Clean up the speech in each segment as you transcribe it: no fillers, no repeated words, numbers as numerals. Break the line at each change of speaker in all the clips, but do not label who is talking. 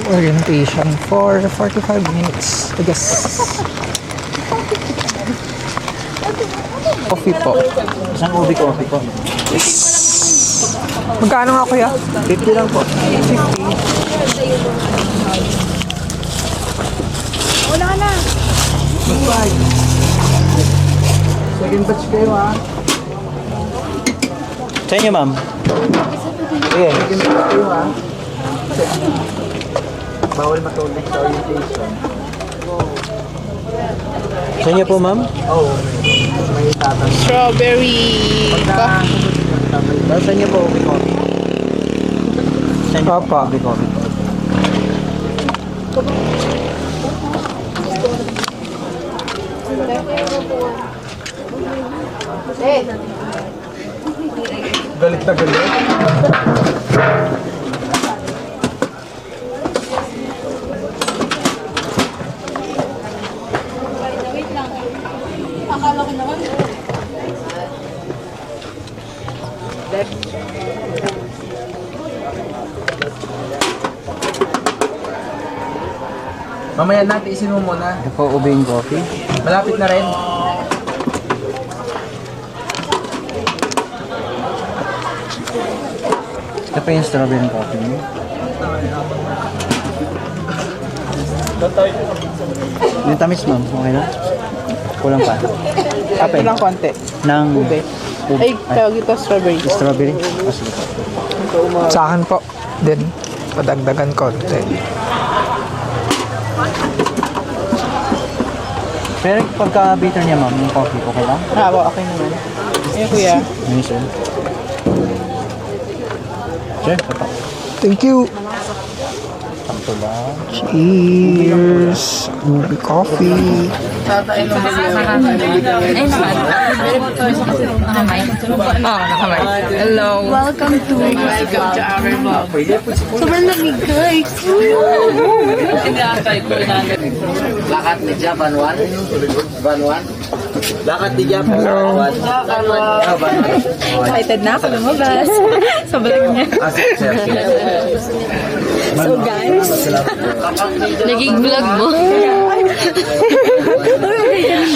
orientation for 45 minutes, I guess. Coffee po.
Isang ubi coffee po.
Yes. Magkano nga kuya?
50 lang po.
50.
Wala na.
Bye. Second batch kayo ha. Sa inyo ma'am. Sige. Second batch kayo ha. Bawal matulog sa orientation. Sa inyo po ma'am? Oo. May tatang.
Strawberry.
Sa inyo po ubi coffee. Sa inyo po
Papa.
ubi coffee. Galit na galit.
Wait lang. Akala ko naman.
Mamaya natin isin mo muna.
Ito po, ubing coffee.
Malapit na rin.
Ito pa yung strawberry coffee mo. Yung tamis ma'am, okay na? Kulang pa.
Ito lang konti.
Nang
Ube. Ay, tawag ito strawberry.
strawberry. Oh, sige po. Sa akin po, din padagdagan konti. Pero pagka bitter niya ma'am, yung coffee, okay lang?
Okay naman. Ayun kuya.
Nice eh. Sure, ito pa. Thank you. Sakto lang. Cheers. Movie coffee.
Ay, nakamay. Hello. Welcome to our vlog. Sobrang lamig guys.
Lakat ni Japan 1. Van 1. Lakat ni Japan 1.
Excited na ako lumabas. Sa vlog niya. So guys, naging vlog mo.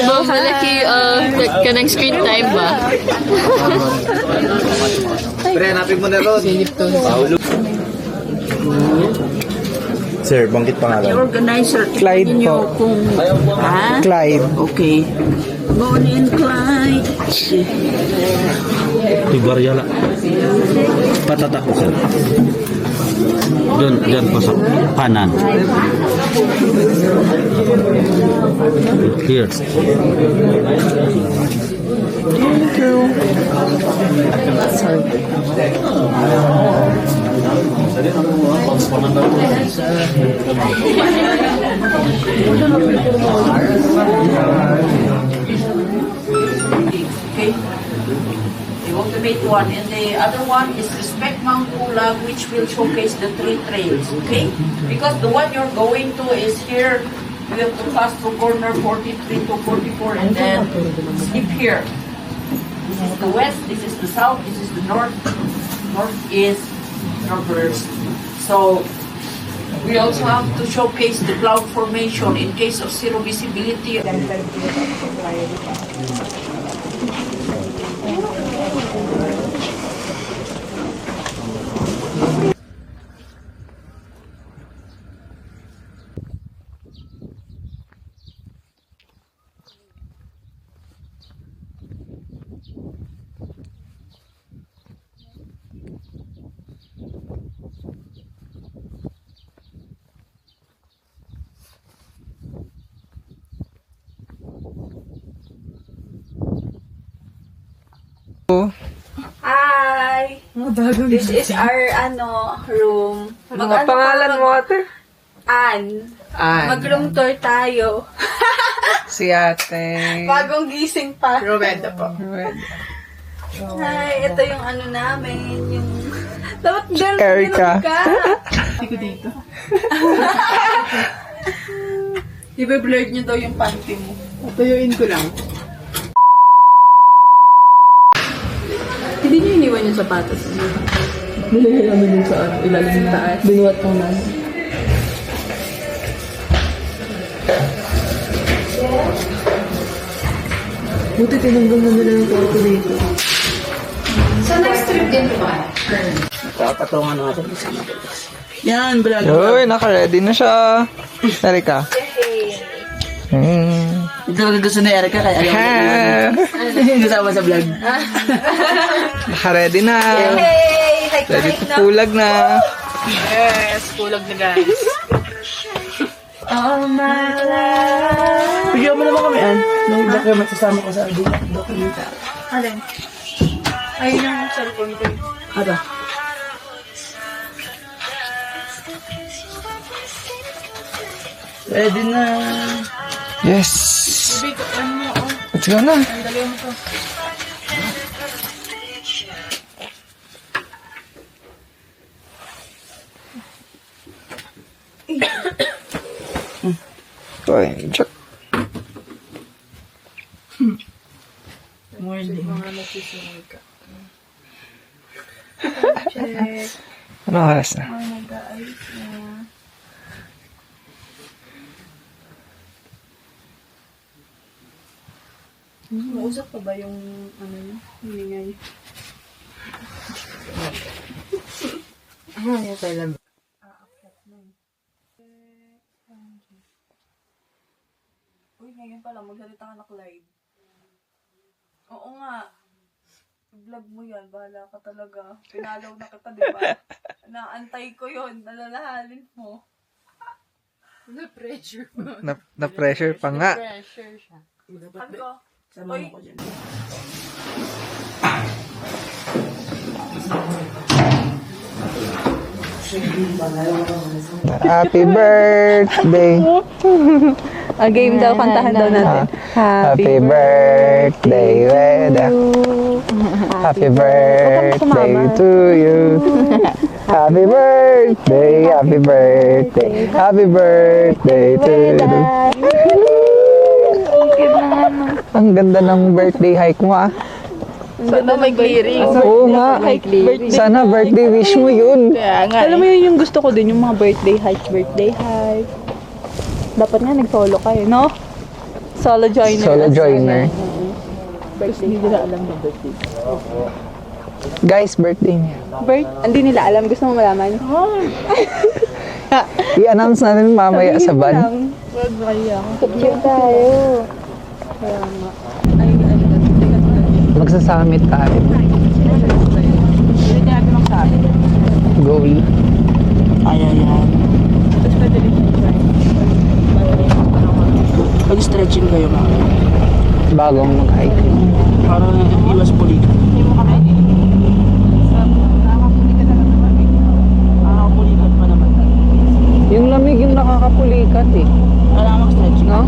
Ba, malaki ka ng screen time ba?
Pre, hanapin mo na ron. Paulo. Sir, bangkit pangalan.
Organizer,
Clyde
niyo
po.
kung
Clyde.
okay. Morning, Clyde.
Tibaryala. Patata ko sir. Diyan po sa kanan. Here.
Thank you.
Okay. You ultimate one, and the other one is Respect Mount Pulag, which will showcase the 3 trails, okay? Because the one you're going to is here. You have to pass through corner 43 to 44 and then skip here. This is the west, this is the south, this is the north. North is northwest. So we also have to showcase the cloud formation in case of zero visibility.
Hi! This is our room.
Ano pangalan mo ate?
Ann.
Ann.
Mag-room tour tayo.
Si ate.
Bagong gising pa.
Rowenda po.
Hi, ito yung namin. Yung... Dapat girl,
Erica.
Hindi ko dito. Di ba blurred niyo daw yung panty mo?
Tuyuin ko lang.
Hindi niyo iniwan yung sapatos.
Nilagay namin dun sa ilalim ng taas. Binuhat ko na. Buti tinanggal na nila yung calculator.
Papatungan natin isang yan, brad.
Uy, naka-ready na siya. Erika.
Ito lang gusto ni Erica kaya ayaw mo kasama sa vlog.
Naka-ready na. Ready to pulag na.
Yes, kulag na guys.
Bigyan mo naman kami, nung document sasama ko sa dokumenta.
Alin? Ayun yung cellphone ko.
Ano? Ready na.
Yes. Let's go na. Uy, check.
Morning.
Ano oras na?
Mausap pa ba yung ano yun? Hiningay.
Yung kailan.
Uy, ngayon pala, magsalita ka na live. Oo nga. I-vlog mo yan, bahala ka talaga. Pinalaw na kita, di ba? Naantay ko yun, nalalahanin mo. Na-pressure.
Na-pressure pa nga.
Pressure siya. Ano?
Sama mo ko dyan.
Happy birthday.
A game daw, kantahan daw natin.
Happy birthday, Weda. Happy birthday to you. Happy birthday, happy birthday, happy birthday to you. Ang ganda ng birthday hike mo ah.
Sana may clearing.
Oo nga. Sana birthday wish mo yun.
Kaya nga. Alam mo yun yung gusto ko din, yung mga birthday hike. Dapat nga nag-solo kayo, no? Solo joiner.
Solo joiner.
Birthday. Hindi nila alam na birthday.
Guys, birthday niya.
Hindi nila alam. Gusto mo malaman?
I-announce natin mamaya sa van.
Wag kaya. Cute tayo. Kaya nga.
Magsasamit tayo.
Hindi natin magsabi.
Goal.
Ayan.
Tapos pwede rin siya try.
Pag-stretching kayo mga.
Bagong mag-hike.
Para iwas pulik.
Hindi mo kami.
Nakakapulikat pa naman.
Yung lamig yung nakakapulikat eh.
Kailangan mag-stretching.
No?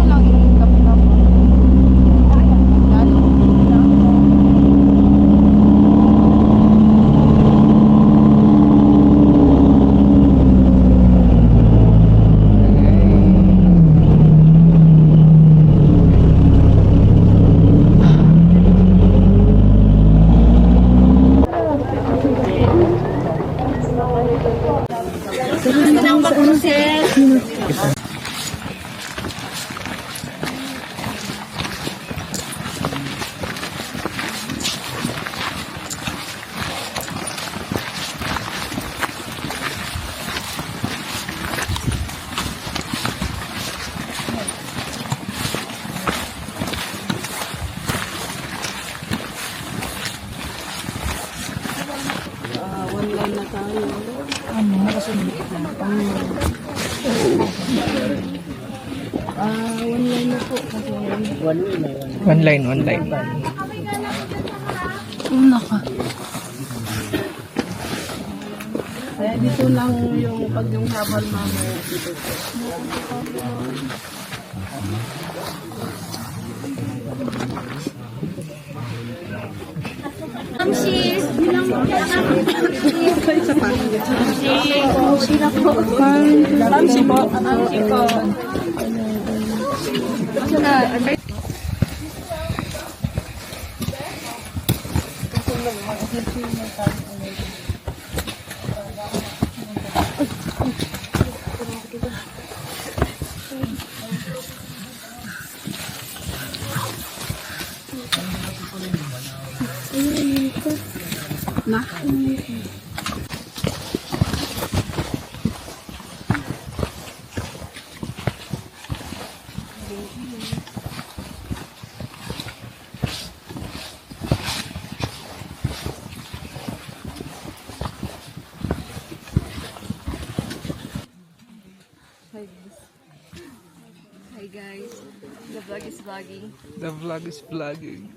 One line.
Kaya dito lang yung pag yung habal mamaya dito. Hi guys, the vlog is vlogging.
The vlog is vlogging.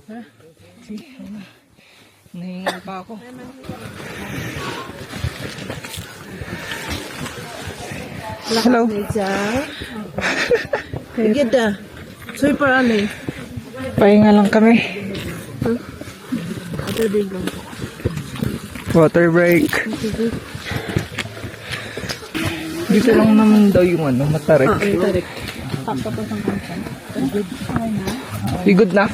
Ha? Sige, ano? Nahingal pa ako. Hello.
Ganda. Soy parami.
Pahinga lang kami. Water break. Dito lang naman daw yung ano, Matarik.
Tarik.
Good na?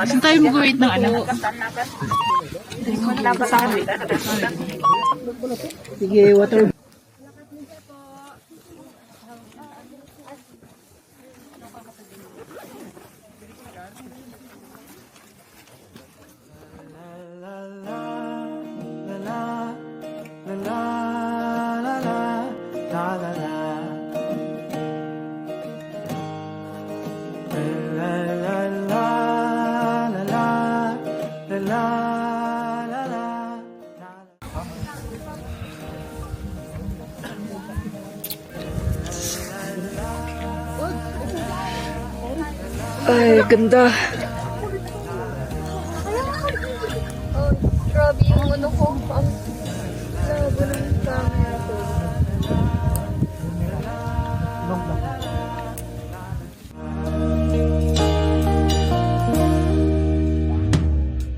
Saan tayo mag-wait ng ano? Sige, water.
Ay, ganda.
Grabe yung ano ko. Ang labo ng camera ko.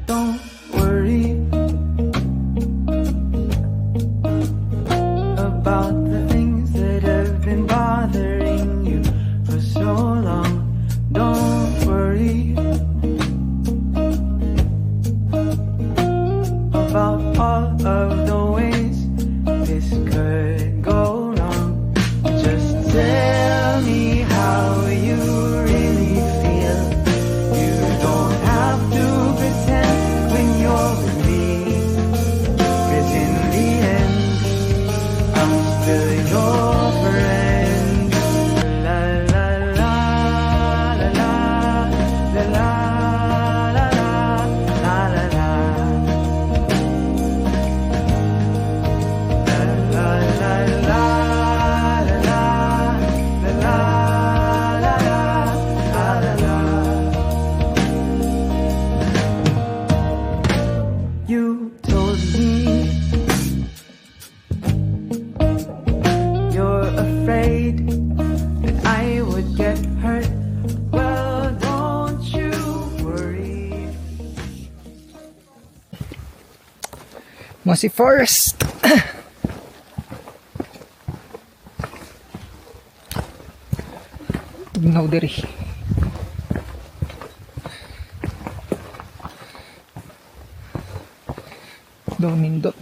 Don't worry about the things that have been bothering you for so long. Don't worry about all of the ways this could go wrong. Just tell me how you really feel. You don't have to pretend when you're with me, 'cause in the end, I'm still your friend. La la la la la la la la la la la. La la la la la la la la la la. You told me you're afraid that I would get hurt. Well, don't you worry.
Mossy Forest. Tugnaw diri. Daw nindot.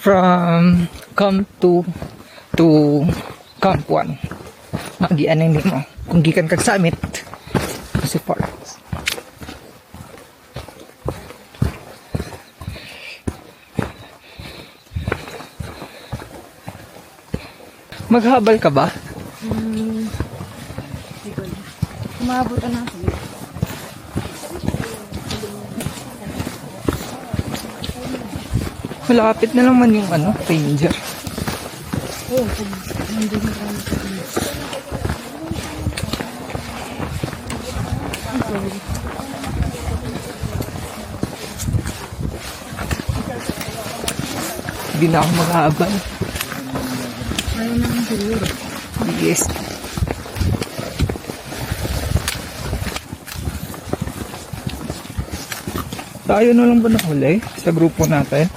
From Camp 2 to Camp 1. Magian ni mo. Kung gikan kag summit, kasi forest. Maghabal ka ba?
Umabot na ako.
Malapit na naman yung ano, ranger. Hindi na ako maghabal.
Ayaw naman siguro.
Yes. Tayo na lang ba nahuli sa grupo natin?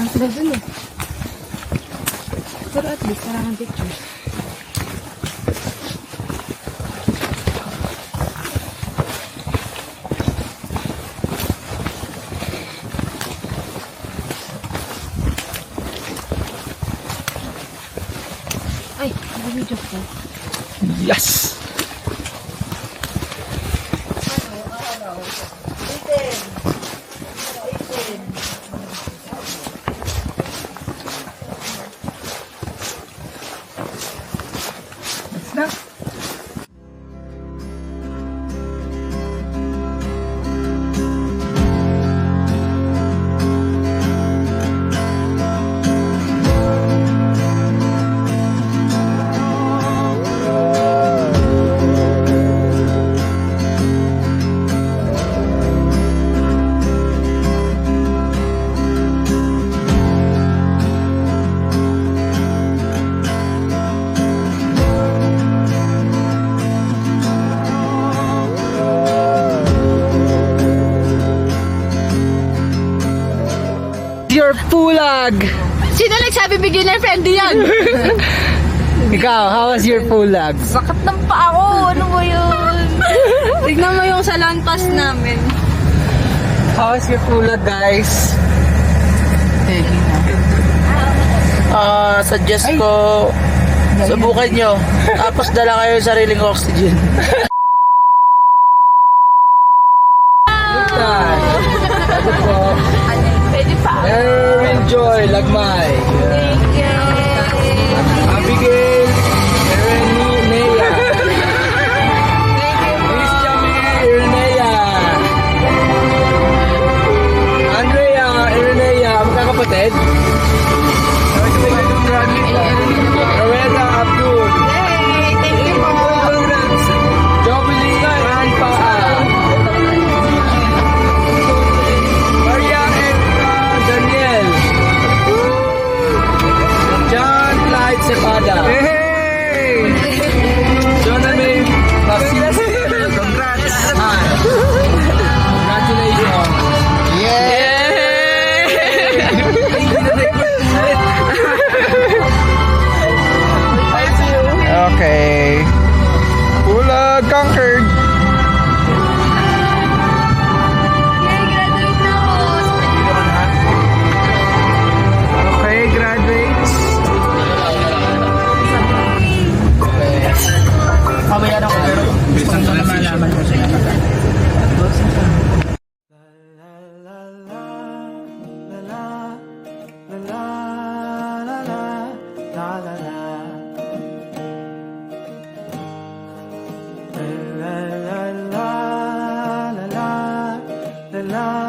Sila dun eh. Pero at
Yes! That's na. Your pulag!
Sino nagsabi beginner friendly yan?
Ikaw, how was your pulag?
Sakit ng paa ko. Ano mo yun? Tignan mo yung sa land pass namin.
How was your pulag, guys?
Suggest ko, subukan nyo. Tapos dala kayo yung sariling oxygen.
Pwede pa.
Enjoy, Lagmay.
Thank you.
Abigail, Nea. Christian, Irenea. Andrea, Irenea. Magkakapatid? Rowena Abdul.
Hey, thank you po.
Jovelyn Anpa. Maria Erika Daniel. John Clyde Cepada. Hey! Jonathan Basis. Congrats. Hi. Congratulations. Okay. Pulag conquered. Okay, graduates.
Mamaya na ko pero gusto ko na malaman ko siya.
La la